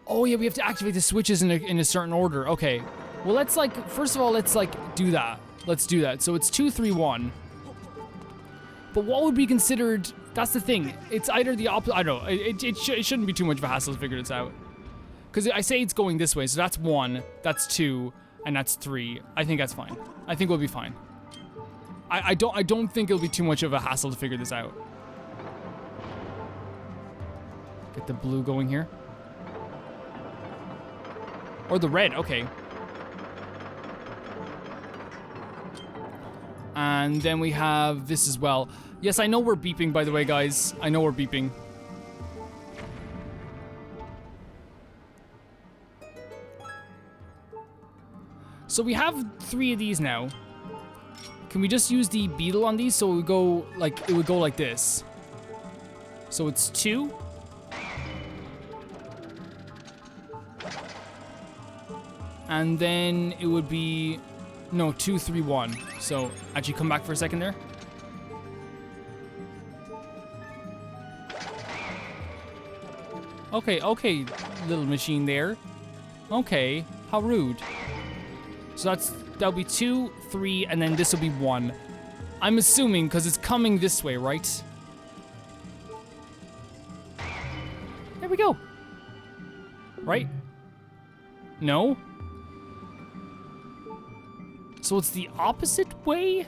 Speaker 1: Oh yeah, we have to activate the switches in a certain order. Okay. Well, let's like... First of all, let's like do that. Let's do that. So it's 2, 3, 1. But what would be considered... That's the thing. It's either the opposite... I don't know. It shouldn't be too much of a hassle to figure this out. Because I say it's going this way. So that's 1. That's 2. And that's 3. I think that's fine. I think we'll be fine. I don't think it'll be too much of a hassle to figure this out. Get the blue going here. Or the red, okay. And then we have this as well. Yes, I know we're beeping, by the way, guys. I know we're beeping. So we have 3 of these now. Can we just use the beetle on these so it would go like this? So it's 2. And then it would be, no, 2, 3, 1. So actually come back for a second there. Okay, little machine there. Okay, how rude. So that'll be 2, 3, and then this will be 1. I'm assuming because it's coming this way, right? There we go. Right? No? So it's the opposite way?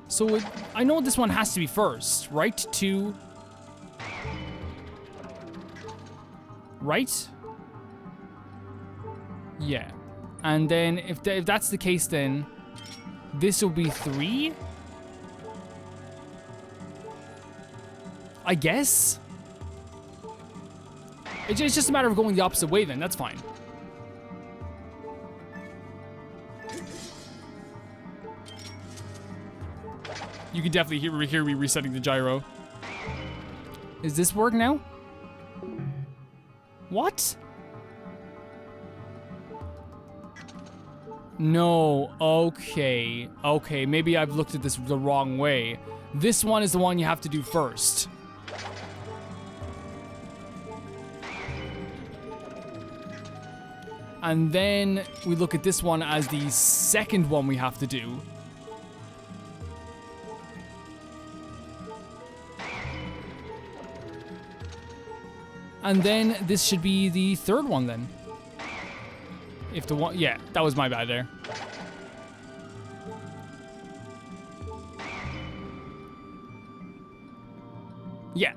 Speaker 1: So I know this one has to be first. Right? 2. Right? Yeah. And then if that's the case, then this will be 3? I guess? It's just a matter of going the opposite way then, that's fine. You can definitely hear me resetting the gyro. Is this work now? What? No, okay. Okay, maybe I've looked at this the wrong way. This one is the one you have to do first. And then we look at this one as the second one we have to do. And then this should be the third one then. If the one, yeah, that was my bad there. Yeah.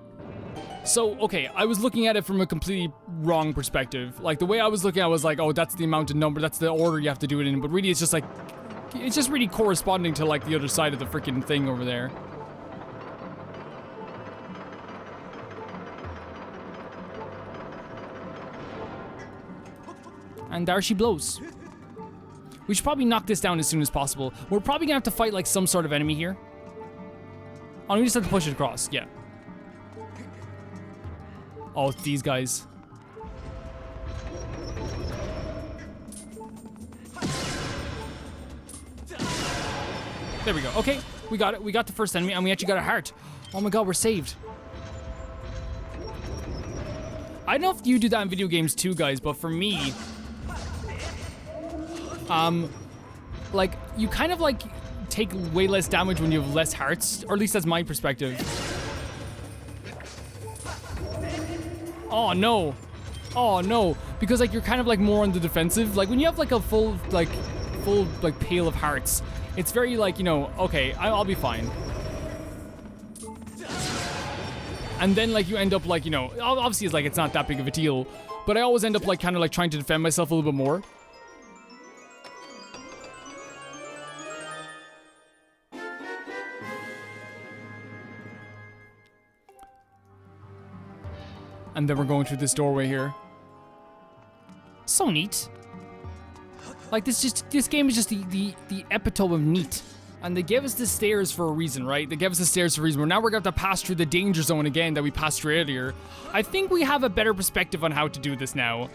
Speaker 1: So, okay, I was looking at it from a completely wrong perspective. Like, the way I was looking at it was like, oh, that's the amount of number, that's the order you have to do it in. But really, it's just like, it's just really corresponding to, like, the other side of the freaking thing over there. And there she blows. We should probably knock this down as soon as possible. We're probably gonna have to fight, like, some sort of enemy here. Oh, we just have to push it across, yeah. Oh, it's these guys. There we go. Okay, we got it. We got the first enemy, and we actually got a heart. Oh my god, we're saved. I don't know if you do that in video games too, guys, but for me, like, you kind of, like, take way less damage when you have less hearts, or at least that's my perspective. Oh no. Oh no. Because, like, you're kind of, like, more on the defensive. Like, when you have, like, a full pail of hearts, it's very, like, you know, okay, I'll be fine. And then, like, you end up, like, you know, obviously it's, like, it's not that big of a deal, but I always end up, like, kind of, like, trying to defend myself a little bit more. And then we're going through this doorway here. So neat. Like, this game is just the epitome of neat. And they gave us the stairs for a reason, right? They gave us the stairs for a reason. Well, now we're going to have to pass through the danger zone again that we passed through earlier. I think we have a better perspective on how to do this now.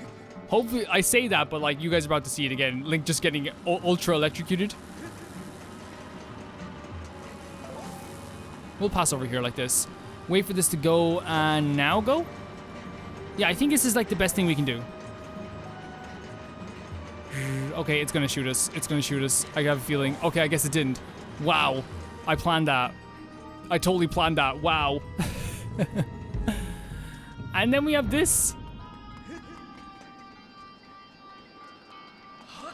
Speaker 1: Hopefully, I say that, but, like, you guys are about to see it again. Link just getting ultra electrocuted. We'll pass over here like this. Wait for this to go, and now go? Yeah, I think this is, like, the best thing we can do. Okay, it's gonna shoot us. It's gonna shoot us. I have a feeling. Okay, I guess it didn't. Wow. I planned that. I totally planned that. Wow. And then we have this.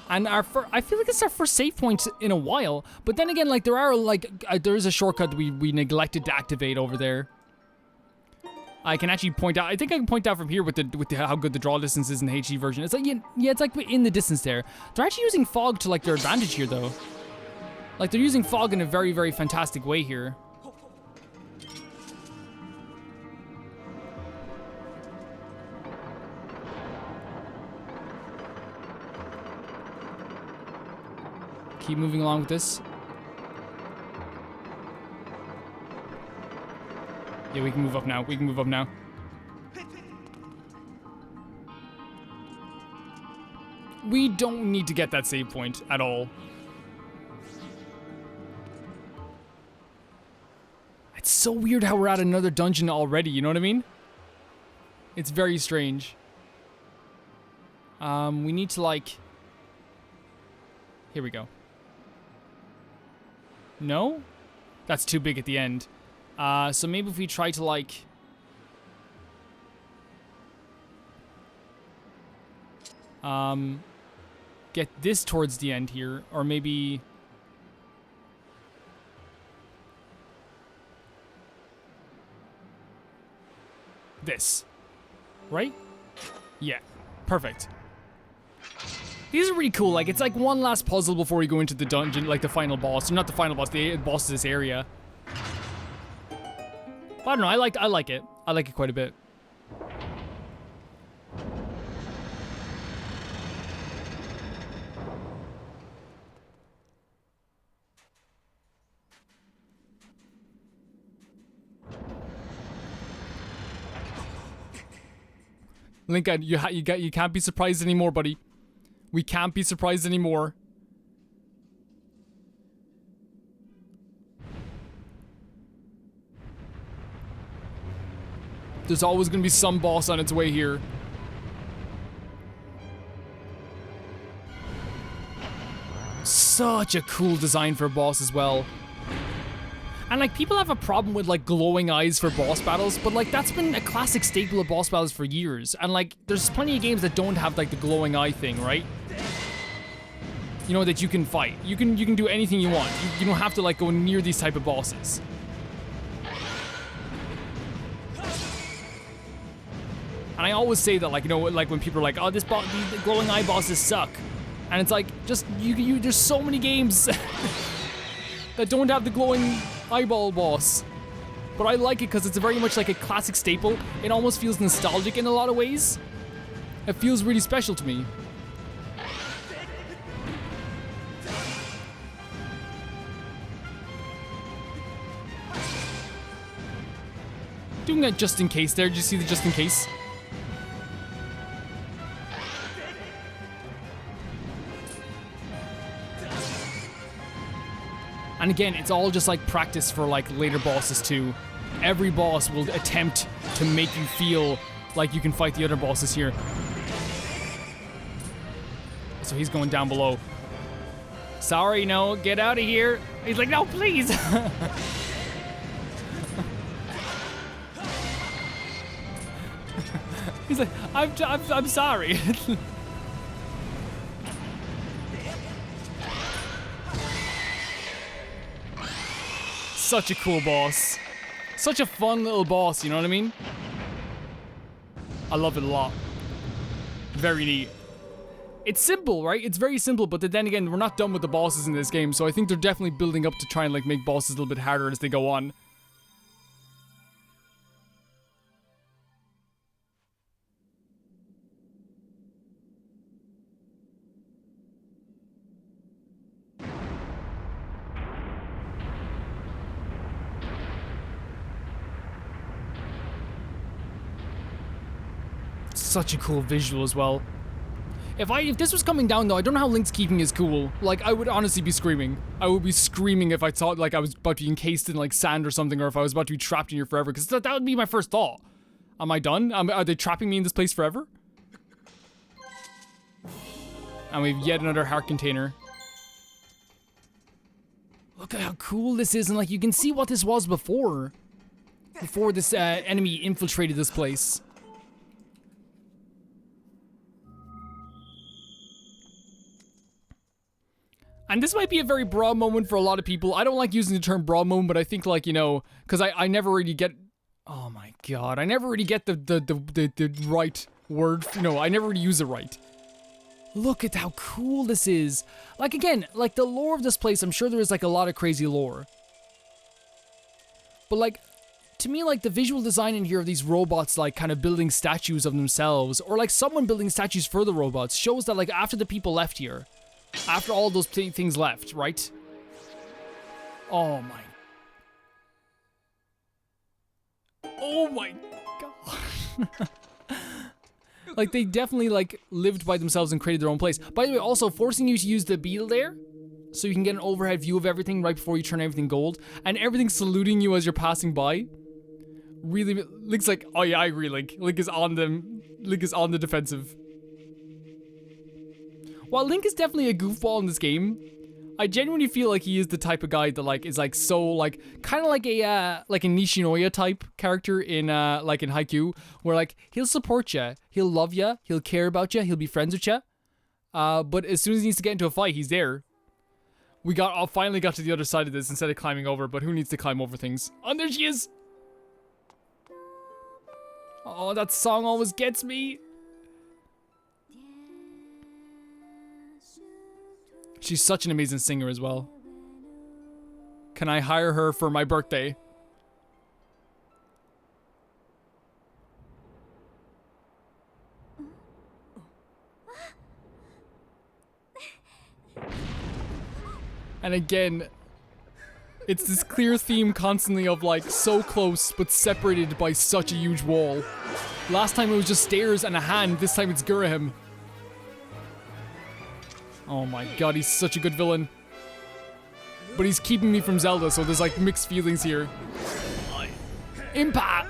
Speaker 1: And I feel like it's our first save point in a while. But then again, like, there are, like, there is a shortcut that we neglected to activate over there. I can actually point out. I think I can point out from here with the how good the draw distance is in the HD version. It's like, yeah, it's like in the distance there. They're actually using fog to, like, their advantage here, though. Like, they're using fog in a very, very fantastic way here. Keep moving along with this. Yeah, we can move up now. We can move up now. We don't need to get that save point at all. It's so weird how we're at another dungeon already, you know what I mean? It's very strange. We need to, like... Here we go. No? That's too big at the end. So maybe if we try to, like... Get this towards the end here, or maybe... this. Right? Yeah. Perfect. These are really cool. Like, it's like one last puzzle before you go into the dungeon, like the final boss. Or not the final boss, the boss of this area. But I don't know, I like it. I like it quite a bit. Link, you can't be surprised anymore, buddy. We can't be surprised anymore. There's always gonna be some boss on its way here. Such a cool design for a boss as well. And like, people have a problem with like glowing eyes for boss battles, but like that's been a classic staple of boss battles for years. And like, there's plenty of games that don't have like the glowing eye thing, right? You know, that you can fight. You can do anything you want. You don't have to like go near these type of bosses. And I always say that, like, you know, like when people are like, oh, these glowing eye bosses suck. And it's like, just, there's so many games that don't have the glowing eyeball boss. But I like it because it's very much like a classic staple. It almost feels nostalgic in a lot of ways. It feels really special to me. Doing that just in case there. Did you see the just in case? And again, it's all just like practice for like later bosses too. Every boss will attempt to make you feel like you can fight the other bosses here. So he's going down below. Sorry, no, get out of here. He's like, no, please. He's like, I'm sorry. Such a cool boss. Such a fun little boss, you know what I mean? I love it a lot. Very neat. It's simple, right? It's very simple, but then again, we're not done with the bosses in this game, so I think they're definitely building up to try and like make bosses a little bit harder as they go on. Such a cool visual as well. If this was coming down though, I don't know how Link's keeping his cool. Like, I would honestly be screaming. I would be screaming if I thought like I was about to be encased in like sand or something, or if I was about to be trapped in here forever, because that would be my first thought. Am I done? Are they trapping me in this place forever? And we have yet another heart container. Look at how cool this is, and like you can see what this was before this enemy infiltrated this place. And this might be a very broad moment for a lot of people. I don't like using the term broad moment, but I think, like, you know, because I never really get... Oh my god, I never really get the right word. You know, I never really use it right. Look at how cool this is. Like, again, like, the lore of this place, I'm sure there is, like, a lot of crazy lore. But, like, to me, like, the visual design in here of these robots, like, kind of building statues of themselves, or, like, someone building statues for the robots, shows that, like, after the people left here, after all those things left, right? Oh my... Oh my god. Like, they definitely, like, lived by themselves and created their own place. By the way, also forcing you to use the beetle there, so you can get an overhead view of everything right before you turn everything gold, and everything saluting you as you're passing by. Really, Link's like, oh yeah, I agree, Link. Link is on the defensive. While Link is definitely a goofball in this game, I genuinely feel like he is the type of guy that, like, is, like, so, like, kind of like a Nishinoya type character in, like, in Haikyuu, where, like, he'll support you, he'll love you, he'll care about you, he'll be friends with you, But as soon as he needs to get into a fight, he's there. We finally got to the other side of this instead of climbing over, but who needs to climb over things? Oh, there she is! Oh, that song always gets me. She's such an amazing singer as well. Can I hire her for my birthday? And again, it's this clear theme constantly of like so close but separated by such a huge wall. Last time it was just stairs and a hand, this time it's GHIRAHIM. Oh my god, he's such a good villain. But he's keeping me from Zelda, so there's like mixed feelings here. Impa!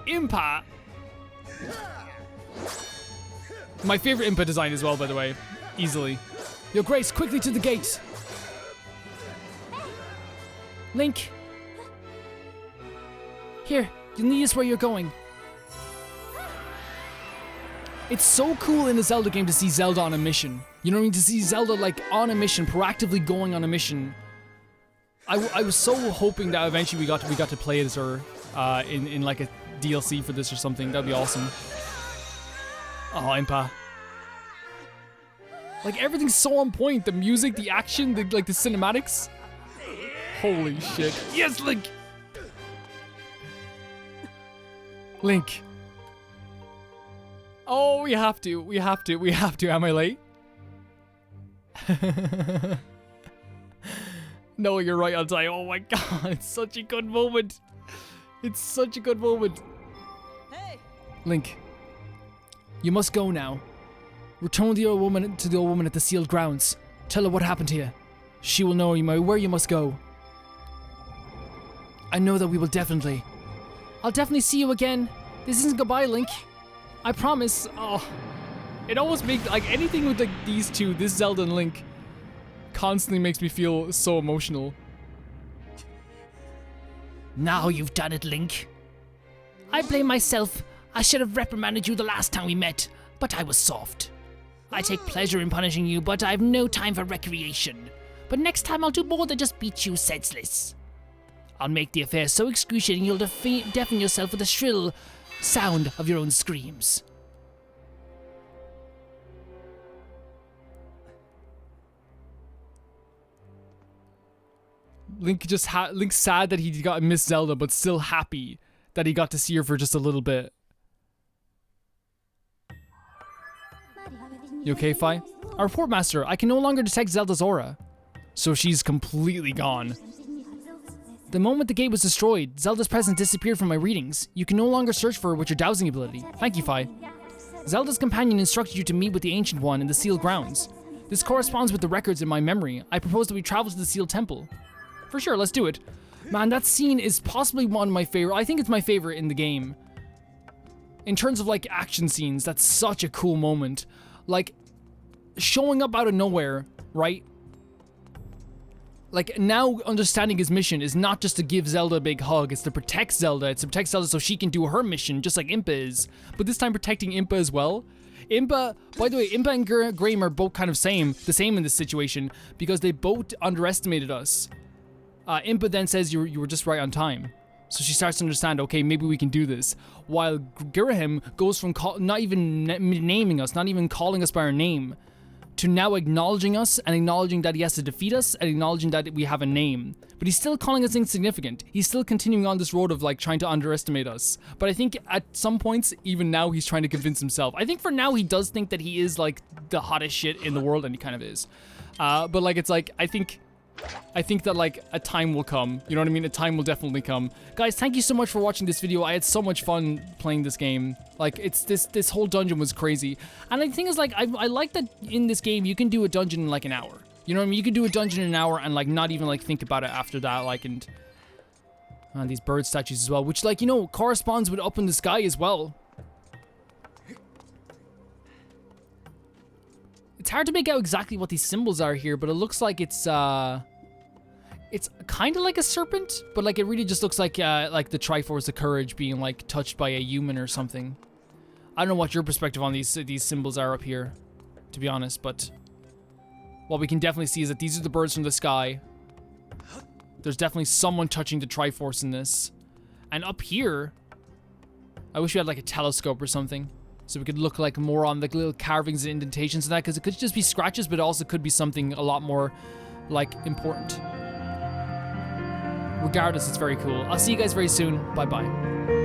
Speaker 1: Impa! My favorite Impa design as well, by the way. Easily. Your Grace, quickly to the gate! Link! Here, you'll need us where you're going. It's so cool in the Zelda game to see Zelda on a mission. You know what I mean? To see Zelda like on a mission, proactively going on a mission. I was so hoping that eventually we got to play as her in like a DLC for this or something. That'd be awesome. Oh, Impa. Like everything's so on point. The music, the action, the cinematics. Holy shit. Yes, Link! Link. Oh, we have to. Am I late? No, you're right on time. Oh my god, it's such a good moment. It's such a good moment. Hey. Link, you must go now. Return to the old woman at the sealed grounds. Tell her what happened here. She will know where you must go. I know that we will definitely. I'll definitely see you again. This isn't goodbye, Link. I promise. Oh, it almost makes like anything with like these two, this Zelda and Link, constantly makes me feel so emotional. Now you've done it, Link. I blame myself. I should have reprimanded you the last time we met, but I was soft. I take pleasure in punishing you, but I have no time for recreation. But next time I'll do more than just beat you senseless. I'll make the affair so excruciating you'll deafen yourself with the shrill sound of your own screams. Link's sad that he got Miss Zelda, but still happy that he got to see her for just a little bit. You okay, Fi? Our report master, I can no longer detect Zelda's aura. So she's completely gone. The moment the gate was destroyed, Zelda's presence disappeared from my readings. You can no longer search for her with your dowsing ability. Thank you, Fi. Zelda's companion instructed you to meet with the Ancient One in the sealed grounds. This corresponds with the records in my memory. I propose that we travel to the sealed temple. For sure, let's do it. Man, that scene is possibly one of my favorite. I think it's my favorite in the game. In terms of like action scenes, that's such a cool moment. Like, showing up out of nowhere, right? Like, now understanding his mission is not just to give Zelda a big hug, it's to protect Zelda. It's to protect Zelda so she can do her mission, just like Impa is. But this time protecting Impa as well. Impa, by the way, Impa and GHIRAHIM are both kind of the same in this situation, because they both underestimated us. Impa then says you were just right on time. So she starts to understand, okay, maybe we can do this. While GHIRAHIM goes from not even naming us, not even calling us by our name, to now acknowledging us and acknowledging that he has to defeat us and acknowledging that we have a name. But he's still calling us insignificant. He's still continuing on this road of like trying to underestimate us. But I think at some points, even now, he's trying to convince himself. I think for now, he does think that he is like the hottest shit in the world, and he kind of is. But like, it's like, I think that like a time will come. You know what I mean? A time will definitely come. Guys, thank you so much for watching this video. I had so much fun playing this game. Like, it's this whole dungeon was crazy. And the thing is, like, I like that in this game you can do a dungeon in like an hour. You know what I mean? You can do a dungeon in an hour and like not even like think about it after that. Like, and these bird statues as well, which like, you know, corresponds with up in the sky as well. It's hard to make out exactly what these symbols are here, but it looks like it's kind of like a serpent, but like it really just looks like the Triforce of Courage being like touched by a human or something. I don't know what your perspective on these symbols are up here, to be honest, but what we can definitely see is that these are the birds from the sky. There's definitely someone touching the Triforce in this. And up here, I wish we had like a telescope or something, so we could look like more on the little carvings and indentations and that, because it could just be scratches, but it also could be something a lot more like important. Regardless, it's very cool. I'll see you guys very soon. Bye bye.